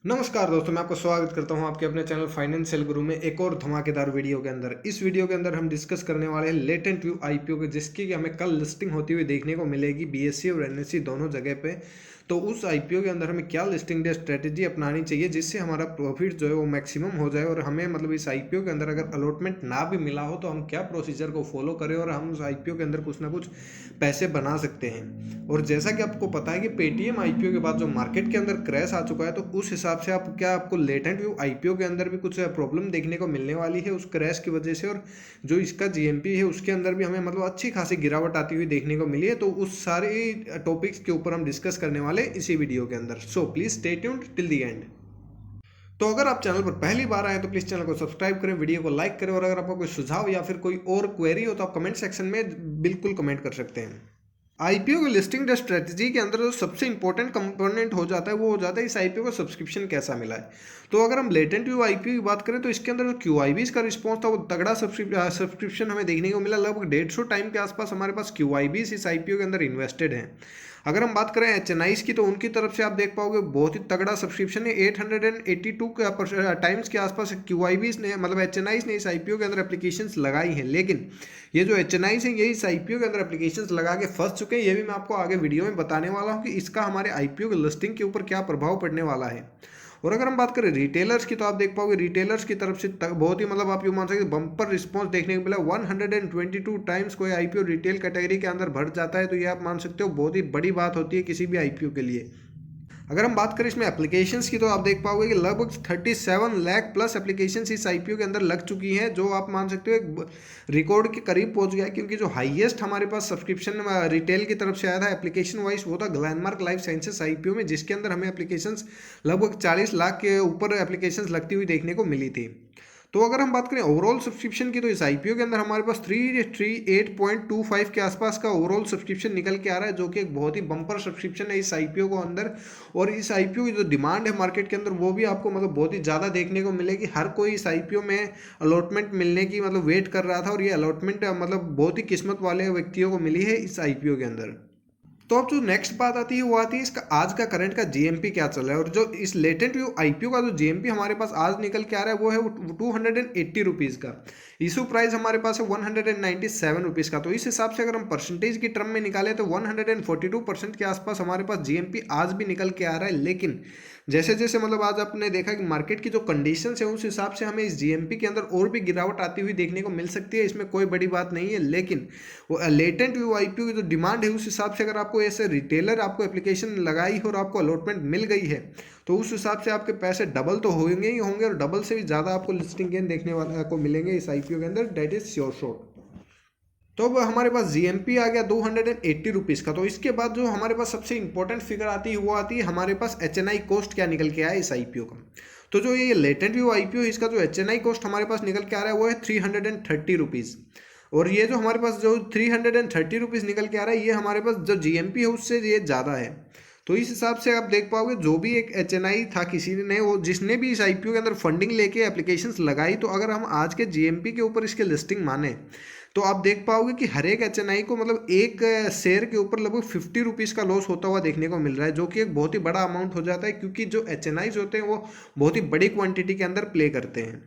नमस्कार दोस्तों, मैं आपका स्वागत करता हूं आपके अपने चैनल फाइनेंशियल गुरु में एक और धमाकेदार वीडियो के अंदर। इस वीडियो के अंदर हम डिस्कस करने वाले हैं लेटेंट व्यू आईपीओ के, जिसकी कि हमें कल लिस्टिंग होती हुई देखने को मिलेगी बीएससी और एनएससी दोनों जगह पे। तो उस आईपीओ के अंदर हमें क्या लिस्टिंग डे स्ट्रेटेजी अपनानी चाहिए जिससे हमारा प्रॉफिट जो है वो मैक्सिमम हो जाए, और हमें मतलब इस आईपीओ के अंदर अगर अलॉटमेंट ना भी मिला हो तो हम क्या प्रोसीजर को फॉलो करें और हम उस आईपीओ के अंदर कुछ ना कुछ पैसे बना सकते हैं। और जैसा कि आपको पता है कि पेटीएम आईपीओ के बाद जो मार्केट के अंदर क्रैश आ चुका है, तो उस हिसाब से आपको लेटेंट व्यू आईपीओ के अंदर भी कुछ प्रॉब्लम देखने को मिलने वाली है उस क्रैश की वजह से। और जो इसका जीएमपी है उसके अंदर भी हमें मतलब अच्छी खासी गिरावट आती हुई देखने को मिली है। तो उस सारे टॉपिक्स के ऊपर हम डिस्कस करने वाले इसी वीडियो के अंदर। So please stay tuned till the end. तो अगर आप चैनल पर पहली बार आए तो प्लीज चैनल को सब्सक्राइब करें, वीडियो को लाइक करें, और अगर आपको कोई सुझाव या फिर कोई और क्वेरी हो तो आप कमेंट सेक्शन में बिल्कुल कमेंट कर सकते हैं। आईपीओ की लिस्टिंग डे स्ट्रेटजी के अंदर जो सबसे इंपॉर्टेंट कंपोनेंट हो जाता है वो हो जाता है इस आईपीओ को सब्सक्रिप्शन कैसा मिला है। तो अगर हम लेटेंट व्यू आईपीओ की बात करें तो इसके अंदर जो क्यूआईबीज का रिस्पॉन्स था वो तगड़ा सब्सक्रिप्शन हमें देखने को मिला। लगभग 150 टाइम के आसपास हमारे पास क्यूआईबीज इस आईपीओ के अंदर इन्वेस्टेड हैं। अगर हम बात करें एचएनआईज की तो उनकी तरफ से आप देख पाओगे बहुत ही तगड़ा सब्सक्रिप्शन है। 882 टाइम्स के आसपास क्यूआईबीज ने मतलब एचएनआईज ने इस आईपीओ के अंदर एप्लीकेशंस लगाई हैं। लेकिन ये जो एचएनआईज हैं ये इस आईपीओ के अंदर एप्लीकेशंस लगा के फंस चुके हैं। ये भी मैं आपको आगे वीडियो में बताने वाला हूँ कि इसका हमारे आईपीओ की लिस्टिंग के ऊपर क्या प्रभाव पड़ने वाला है। और अगर हम बात करें रिटेलर्स की तो आप देख पाओगे रिटेलर्स की तरफ से बहुत ही मतलब आप यूँ मान सकते बम्पर रिस्पॉन्स देखने को मिला। 122 टाइम्स कोई आईपीओ रिटेल कैटेगरी के अंदर बढ़ जाता है तो ये आप मान सकते हो बहुत ही बड़ी बात होती है किसी भी आईपीओ के लिए। अगर हम बात करें इसमें एप्लीकेशंस की तो आप देख पाओगे कि लगभग 37 लाख प्लस एप्लीकेशंस इस आईपीओ के अंदर लग चुकी हैं, जो आप मान सकते हो एक रिकॉर्ड के करीब पहुंच गया है। क्योंकि जो हाईएस्ट हमारे पास सब्सक्रिप्शन रिटेल की तरफ से आया था एप्लीकेशन वाइज वो था ग्लेनमार्क लाइफ साइंसेस आईपीओ में, जिसके अंदर हमें एप्लीकेशंस लगभग 40 लाख के ऊपर एप्लीकेशंस लगती हुई देखने को मिली थी। तो अगर हम बात करें ओवरऑल सब्सक्रिप्शन की तो इस आईपीओ के अंदर हमारे पास 338.25 के आसपास का ओवरऑल सब्सक्रिप्शन निकल के आ रहा है, जो कि एक बहुत ही बम्पर सब्सक्रिप्शन है इस आईपीओ को अंदर। और इस आईपीओ की जो डिमांड है मार्केट के अंदर वो भी आपको मतलब बहुत ही ज़्यादा देखने को मिलेगी। हर कोई इस आईपीओ में अलॉटमेंट मिलने की मतलब वेट कर रहा था, और ये अलॉटमेंट मतलब बहुत ही किस्मत वाले व्यक्तियों को मिली है इस आईपीओ के अंदर। तो अब जो नेक्स्ट बात आती है वो आती है इसका आज का करंट का जीएमपी क्या चल रहा है। और जो इस लेटेंट व्यू आईपीओ का जो जीएमपी हमारे पास आज निकल के आ रहा है वो है 280 रुपीज़ का। इशू प्राइस हमारे पास है 197 रुपीज़ का। तो इस हिसाब से अगर हम परसेंटेज की टर्म में निकालें तो 142% के आसपास हमारे पास जीएमपी आज भी निकल के आ रहा है। लेकिन जैसे जैसे मतलब आज आपने देखा कि मार्केट की जो कंडीशंस है उस हिसाब से हमें इस जीएमपी के अंदर और भी गिरावट आती हुई देखने को मिल सकती है। इसमें कोई बड़ी बात नहीं है। लेकिन वो लेटेंट व्यू आईपीओ की जो डिमांड है उस हिसाब से अगर आपको ऐसे रिटेलर आपको एप्लीकेशन लगाई है और आपको अलॉटमेंट मिल गई है तो उस हिसाब से आपके पैसे डबल तो होंगे ही होंगे, और डबल से भी ज़्यादा आपको लिस्टिंग गेन देखने वाला को मिलेंगे इस आईपीओ के अंदर, डेट इज श्योर शॉट। तो अब हमारे पास जीएमपी आ गया 280 रुपीज़ का। तो इसके बाद जो हमारे पास सबसे इंपॉर्टेंट फिगर आती है वो आती है हमारे पास एचएनआई कॉस्ट क्या निकल के आया इस आईपीओ का। तो जो ये लेटेंट व्यू आईपीओ इसका जो एचएनआई कॉस्ट हमारे पास निकल के आ रहा है वो है 330 रुपीज़। और ये जो हमारे पास जो 330 रुपीज़ निकल के आ रहा है ये हमारे पास जो जीएमपी है उससे ये ज़्यादा है। तो इस हिसाब से आप देख पाओगे जो भी एक एचएनआई था किसी ने वो जिसने भी इस आईपीओ के अंदर फंडिंग लेके एप्लीकेशंस लगाई, तो अगर हम आज के जीएमपी के ऊपर इसके लिस्टिंग माने तो आप देख पाओगे कि हर एक एचएनआई को मतलब एक शेयर के ऊपर लगभग 50 रुपीज़ का लॉस होता हुआ देखने को मिल रहा है, जो कि एक बहुत ही बड़ा अमाउंट हो जाता है। क्योंकि जो एचएनआईज होते हैं वो बहुत ही बड़ी क्वांटिटी के अंदर प्ले करते हैं,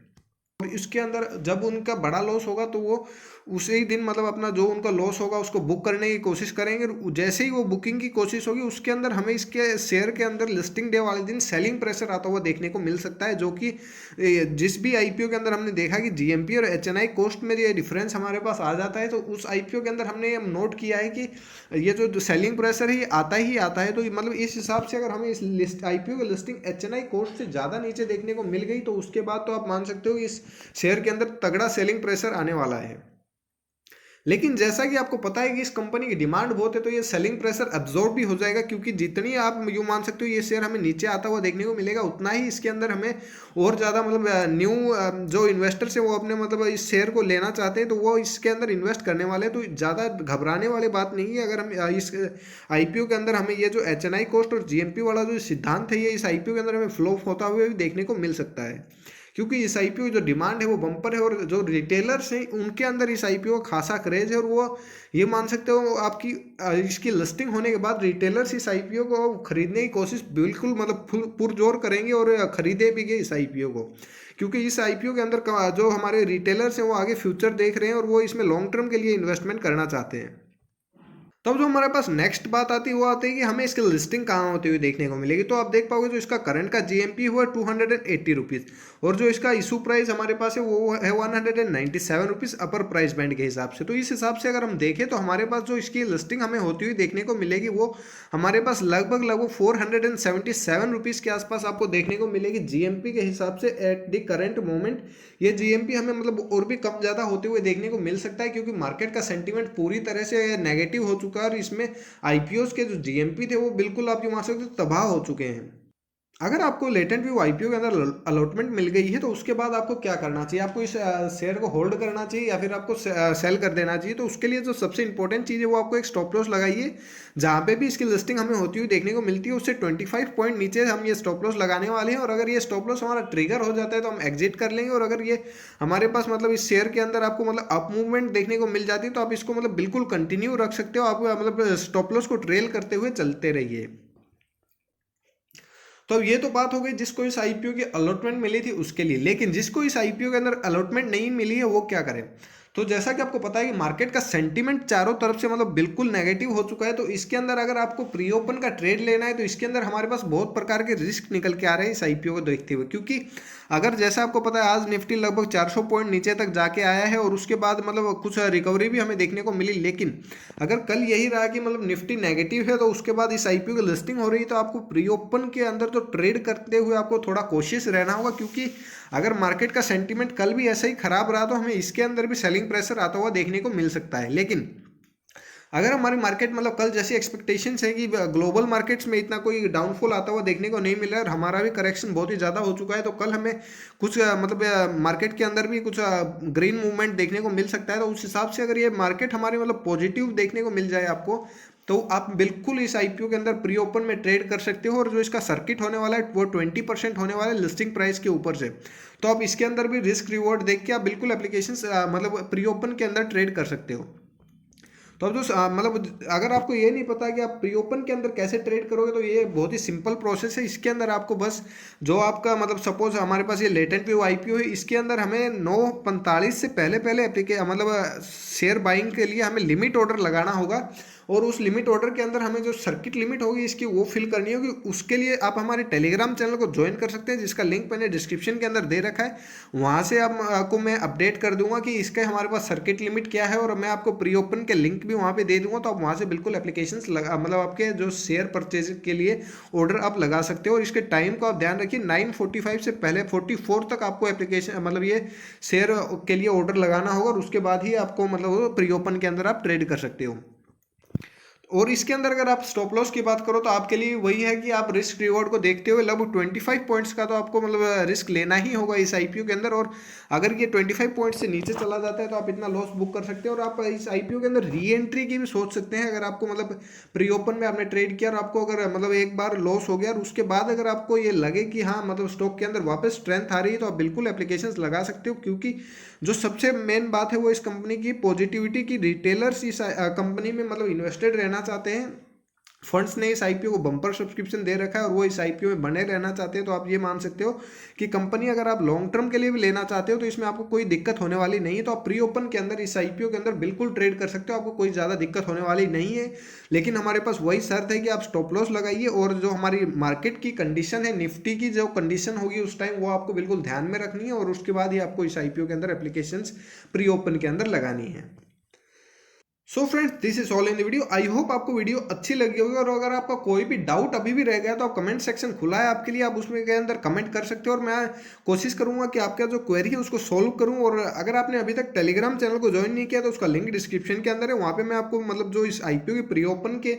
और इसके अंदर जब उनका बड़ा लॉस होगा तो वो उसी दिन मतलब अपना जो उनका लॉस होगा उसको बुक करने की कोशिश करेंगे। जैसे ही वो बुकिंग की कोशिश होगी उसके अंदर हमें इसके शेयर के अंदर लिस्टिंग डे वाले दिन सेलिंग प्रेशर आता हुआ देखने को मिल सकता है, जो कि जिस भी आईपीओ के अंदर हमने देखा कि जीएमपी और एचएनआई कॉस्ट में ये डिफरेंस हमारे पास आ जाता है, तो उस आईपीओ के अंदर हमने ये नोट किया है कि ये जो सेलिंग प्रेशर है ये आता ही आता है। तो मतलब इस हिसाब से अगर हमें इस लिस्ट आईपीओ की लिस्टिंग एचएनआई कॉस्ट से ज़्यादा नीचे देखने को मिल गई तो उसके बाद तो आप मान सकते हो कि इस शेयर के अंदर तगड़ा सेलिंग प्रेशर आने वाला है। लेकिन जैसा कि आपको पता है कि इस कंपनी की डिमांड बहुत है तो ये सेलिंग प्रेशर एब्जॉर्ब भी हो जाएगा, क्योंकि जितनी आप यूँ मान सकते हो ये शेयर हमें नीचे आता हुआ देखने को मिलेगा उतना ही इसके अंदर हमें और ज़्यादा मतलब न्यू जो इन्वेस्टर्स है वो अपने मतलब इस शेयर को लेना चाहते हैं तो वो इसके अंदर इन्वेस्ट करने वाले हैं। तो ज़्यादा घबराने वाली बात नहीं है। अगर हम इस आईपीओ के अंदर हमें ये जो एचएनआई कॉस्ट और जीएमपी वाला जो सिद्धांत है ये इस आईपीओ के अंदर हमें फ्लॉप होता हुआ भी देखने को मिल सकता है। क्योंकि इस आईपीओ जो डिमांड है वो बम्पर है और जो रिटेलर्स हैं उनके अंदर इस आईपीओ का खासा क्रेज है। और वो ये मान सकते हो आपकी इसकी लिस्टिंग होने के बाद रिटेलर्स इस आईपीओ को खरीदने की कोशिश बिल्कुल मतलब पुरजोर करेंगे और खरीदे भी गए इस आईपीओ को, क्योंकि इस आईपीओ के अंदर जो हमारे रिटेलर्स हैं वो आगे फ्यूचर देख रहे हैं और वो इसमें लॉन्ग टर्म के लिए इन्वेस्टमेंट करना चाहते हैं। तब जो हमारे पास नेक्स्ट बात आती है वो आती है कि हमें इसकी लिस्टिंग कहाँ होती हुई देखने को मिलेगी। तो आप देख पाओगे जो इसका करंट का जीएमपी हुआ 280 रुपीज़ और जो इसका इशू प्राइस हमारे पास है वो है 197 रुपीज़ अपर प्राइस बैंड के हिसाब से। तो इस हिसाब से अगर हम देखें तो हमारे पास जो इसकी लिस्टिंग हमें होती हुई देखने को मिलेगी वो हमारे पास लगभग 477 रुपीज़ के आसपास आपको देखने को मिलेगी जीएमपी के हिसाब से एट द करंट मोमेंट। ये जीएमपी हमें मतलब और भी कम ज़्यादा होते हुए देखने को मिल सकता है, क्योंकि मार्केट का सेंटीमेंट पूरी तरह से नेगेटिव हो चुका है और इसमें आईपीओ के जो जीएमपी थे वो बिल्कुल आप मान सकते हो तबाह हो चुके हैं। अगर आपको लेटेंट व्यू आईपीओ के अंदर अलॉटमेंट मिल गई है तो उसके बाद आपको क्या करना चाहिए, आपको इस शेयर को होल्ड करना चाहिए या फिर आपको सेल कर देना चाहिए। तो उसके लिए जो सबसे इंपॉर्टेंट चीज़ है वो आपको एक स्टॉप लॉस लगाइए। जहाँ पे भी इसकी लिस्टिंग हमें होती हुई देखने को मिलती है उससे 25 पॉइंट नीचे हम ये स्टॉप लॉस लगाने वाले हैं। और अगर ये स्टॉप लॉस हमारा ट्रिगर हो जाता है तो हम एग्जिट कर लेंगे। और अगर ये हमारे पास मतलब इस शेयर के अंदर आपको मतलब अप मूवमेंट देखने को मिल जाती है तो आप इसको मतलब बिल्कुल कंटिन्यू रख सकते हो, आप मतलब स्टॉप लॉस को ट्रेल करते हुए चलते रहिए। तो ये तो बात हो गई जिसको इस आईपीओ की अलॉटमेंट मिली थी उसके लिए। लेकिन जिसको इस आईपीओ के अंदर अलॉटमेंट नहीं मिली है वो क्या करे। तो जैसा कि आपको पता है कि मार्केट का सेंटीमेंट चारों तरफ से मतलब बिल्कुल नेगेटिव हो चुका है। तो इसके अंदर अगर आपको प्री ओपन का ट्रेड लेना है तो इसके अंदर हमारे पास बहुत प्रकार के रिस्क निकल के आ रहे हैं इस आईपीओ को देखते हुए। क्योंकि अगर जैसा आपको पता है आज निफ्टी लगभग 400 पॉइंट नीचे तक जाके आया है और उसके बाद मतलब कुछ रिकवरी भी हमें देखने को मिली। लेकिन अगर कल यही रहा कि मतलब निफ्टी नेगेटिव है तो उसके बाद इस आईपीओ की लिस्टिंग हो रही है तो आपको प्री ओपन के अंदर तो ट्रेड करते हुए आपको थोड़ा कोशिश रहना होगा। क्योंकि अगर मार्केट का सेंटीमेंट कल भी ऐसा ही खराब रहा तो हमें इसके अंदर भी सेलिंग प्रेशर आता हुआ देखने को मिल सकता है। लेकिन अगर हमारी मार्केट मतलब कल जैसी एक्सपेक्टेशंस है कि ग्लोबल मार्केट्स में इतना कोई डाउनफॉल आता हुआ देखने को नहीं मिल रहा है और हमारा भी करेक्शन बहुत ही ज़्यादा हो चुका है तो कल हमें कुछ मतलब मार्केट के अंदर भी कुछ ग्रीन मूवमेंट देखने को मिल सकता है। तो उस हिसाब से अगर ये मार्केट हमारी मतलब पॉजिटिव देखने को मिल जाए आपको तो आप बिल्कुल इस आईपीओ के अंदर प्री ओपन में ट्रेड कर सकते हो। और जो इसका सर्किट होने वाला है वो 20% होने वाला है लिस्टिंग प्राइस के ऊपर से। तो आप इसके अंदर भी रिस्क रिवॉर्ड देख के आप बिल्कुल एप्लीकेशंस मतलब प्री ओपन के अंदर ट्रेड कर सकते हो। तो अब जो मतलब अगर आपको ये नहीं पता कि आप प्री ओपन के अंदर कैसे ट्रेड करोगे तो ये बहुत ही सिंपल प्रोसेस है। इसके अंदर आपको बस जो आपका मतलब सपोज हमारे पास ये लेटेंट व्यू आईपीओ है इसके अंदर हमें 9:45 से पहले मतलब शेयर बाइंग के लिए हमें लिमिट ऑर्डर लगाना होगा। और उस लिमिट ऑर्डर के अंदर हमें जो सर्किट लिमिट होगी इसकी वो फिल करनी होगी। उसके लिए आप हमारे टेलीग्राम चैनल को ज्वाइन कर सकते हैं जिसका लिंक मैंने डिस्क्रिप्शन के अंदर दे रखा है। वहाँ से आपको मैं अपडेट कर दूंगा कि इसका हमारे पास सर्किट लिमिट क्या है और मैं आपको प्री ओपन के लिंक भी वहाँ पे दे दूंगा। तो आप वहाँ से बिल्कुल एप्लीकेशंस लगा मतलब आपके जो शेयर परचेज के लिए ऑर्डर आप लगा सकते हो। और इसके टाइम को आप ध्यान रखिए 9:45 से पहले 44 तक आपको एप्लीकेशन मतलब ये शेयर के लिए ऑर्डर लगाना होगा और उसके बाद ही आपको मतलब प्री ओपन के अंदर आप ट्रेड कर सकते हो। और इसके अंदर अगर आप स्टॉप लॉस की बात करो तो आपके लिए वही है कि आप रिस्क रिवॉर्ड को देखते हुए लगभग 25 पॉइंट्स का तो आपको मतलब रिस्क लेना ही होगा इस आईपीओ के अंदर। और अगर ये 25 पॉइंट से नीचे चला जाता है तो आप इतना लॉस बुक कर सकते हो। और आप इस आईपीओ के अंदर री एंट्री की भी सोच सकते हैं। अगर आपको मतलब प्री ओपन में आपने ट्रेड किया और आपको अगर मतलब एक बार लॉस हो गया और उसके बाद अगर आपको ये लगे कि हाँ मतलब स्टॉक के अंदर वापस स्ट्रेंथ आ रही है तो आप बिल्कुल एप्लीकेशंस लगा सकते हो। क्योंकि जो सबसे मेन बात है वो इस कंपनी की पॉजिटिविटी की रिटेलर्स इस कंपनी में मतलब इन्वेस्टेड रहना चाहते हैं। फंड्स ने इस आईपीओ को बम्पर सब्सक्रिप्शन दे रखा है और वो इस आईपीओ में बने रहना चाहते हैं। तो आप ये मान सकते हो कि कंपनी अगर आप लॉन्ग टर्म के लिए भी लेना चाहते हो तो इसमें आपको कोई दिक्कत होने वाली नहीं है। तो आप प्री ओपन के अंदर इस आईपीओ के अंदर बिल्कुल ट्रेड कर सकते हो, आपको कोई ज़्यादा दिक्कत होने वाली नहीं है। लेकिन हमारे पास वही शर्त है कि आप स्टॉप लॉस लगाइए और जो हमारी मार्केट की कंडीशन है निफ्टी की जो कंडीशन होगी उस टाइम वो आपको बिल्कुल ध्यान में रखनी है और उसके बाद ही आपको इस आईपीओ के अंदर एप्लीकेशंस प्री ओपन के अंदर लगानी है। So friends this is all in the video. I hope आपको वीडियो अच्छी लगी होगी। और अगर आपका कोई भी डाउट अभी भी रह गया तो आप कमेंट सेक्शन खुला है आपके लिए, आप उसमें के अंदर कमेंट कर सकते हो और मैं कोशिश करूंगा कि आपका जो क्वेरी है उसको सोल्व करूं। और अगर आपने अभी तक टेलीग्राम चैनल को ज्वाइन नहीं किया तो उसका लिंक डिस्क्रिप्शन के अंदर है। वहाँ पे मैं आपको मतलब जो इस आईपीओ के प्री ओपन के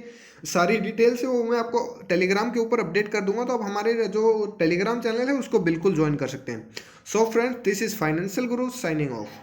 सारी डिटेल्स है वो मैं आपको टेलीग्राम के ऊपर अपडेट कर दूंगा। तो आप हमारे जो टेलीग्राम चैनल है उसको बिल्कुल ज्वाइन कर सकते हैं। So friends this is financial Guru signing off.